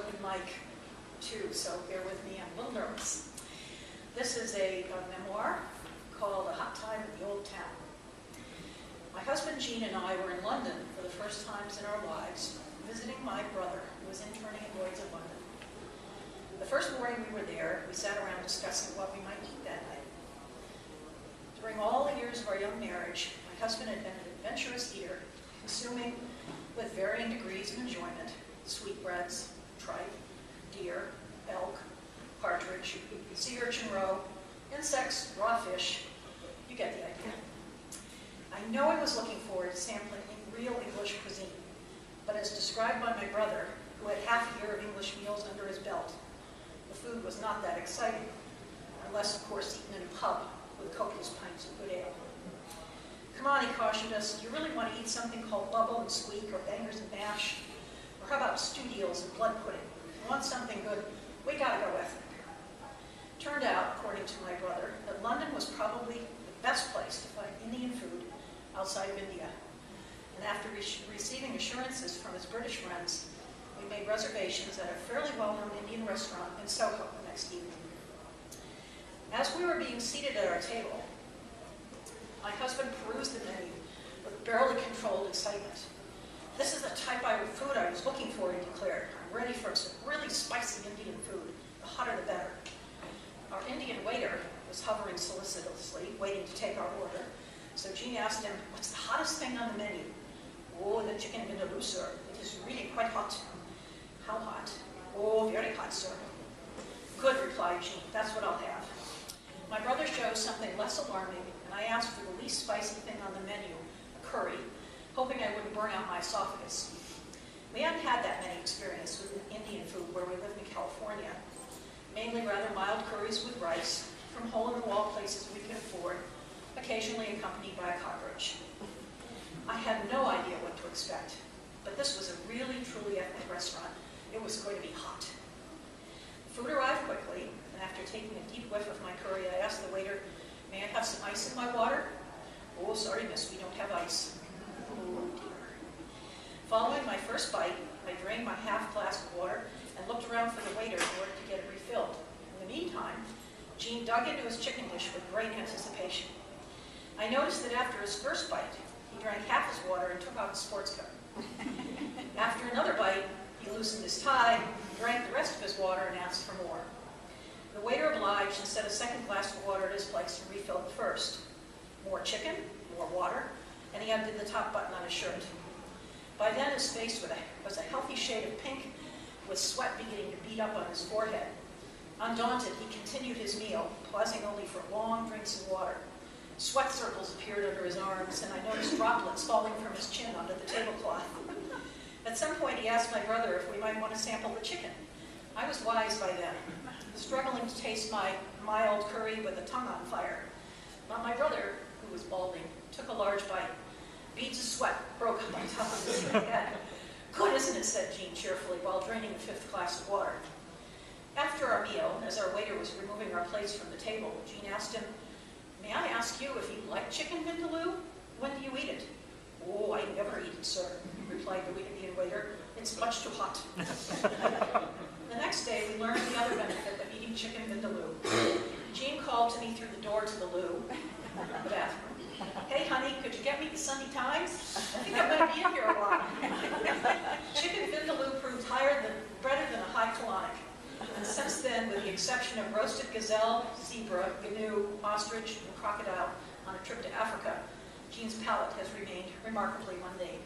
open mic too, so bear with me, I'm a little nervous. This is a memoir called A Hot Time in the Old Town. My husband Jean and I were in London for the first times in our lives, visiting my brother, who was interning at Lloyd's of London. The first morning we were there, we sat around discussing what we might eat that night. During all the years of our young marriage, my husband had been an adventurous eater, consuming with varying degrees of enjoyment sweetbreads, tripe, deer, elk, partridge, sea urchin roe, insects, raw fish. You get the idea. I know he was looking forward to sampling real English cuisine, but as described by my brother, who had half a year of English meals under his belt, the food was not that exciting, unless, of course, eaten in a pub with copious pints of good ale. Come on, he cautioned us, do you really want to eat something called bubble and squeak or bangers and mash? Or how about stew eels and blood pudding? If you want something good, we gotta go with it. Turned out, according to my brother, that London was probably the best place to find Indian food outside of India. And after receiving assurances from his British friends, we made reservations at a fairly well-known Indian restaurant in Soho the next evening. As we were being seated at our table, my husband perused the menu with barely controlled excitement. This is the type of food I was looking for, he declared. I'm ready for some really spicy Indian food. The hotter the better. Our Indian waiter was hovering solicitously, waiting to take our order. So Jean asked him, what's the hottest thing on the menu? Oh, the chicken vindaloo, sir. It is really quite hot. How hot? Oh, very hot, sir. Good, replied Jean. That's what I'll have. My brother chose something less alarming, and I asked for the least spicy thing on the menu, a curry, hoping I wouldn't burn out my esophagus. We hadn't had that many experience with Indian food where we lived in California. Mainly rather mild curries with rice, from hole-in-the-wall places we could afford, occasionally accompanied by a cockroach. I had no idea what to expect, but this was a really, truly ethnic restaurant. It was going to be hot. The food arrived quickly, and after taking a deep whiff of my curry, I asked the waiter, may I have some ice in my water? Oh, sorry, miss, we don't have ice. Oh, dear. Following my first bite, I drained my half glass of water and looked around for the waiter in order to get it refilled. In the meantime, Jean dug into his chicken dish with great anticipation. I noticed that after his first bite, he drank half his water and took off his sports coat. After another bite, he loosened his tie, drank the rest of his water, and asked for more. The waiter obliged and set a second glass of water at his place and refilled the first. More chicken, more water, and he undid the top button on his shirt. By then, his face was a healthy shade of pink, with sweat beginning to bead up on his forehead. Undaunted, he continued his meal, pausing only for long drinks of water. Sweat circles appeared under his arms, and I noticed droplets falling from his chin onto the tablecloth. At some point, he asked my brother if we might want to sample the chicken. I was wise by then, struggling to taste my mild curry with the tongue on fire. But my brother, who was balding, took a large bite. Beads of sweat broke up on top of his head. Good, isn't it, said Jean cheerfully, while draining a fifth glass of water. After our meal, as our waiter was removing our plates from the table, Jean asked him, may I ask you if you like chicken vindaloo? When do you eat it? Oh, I never eat it, sir, replied the Indian waiter. It's much too hot. The next day, we learned the other benefit of eating chicken vindaloo. Jean called to me through the door to the loo, the bathroom. Hey, honey, could you get me the Sunday Times? I think I'm going to be in here a while. Chicken vindaloo proved better than a high colonic. And since then, with the exception of roasted gazelle, zebra, gnu, ostrich, and crocodile on a trip to Africa, Jean's palate has remained remarkably mundane.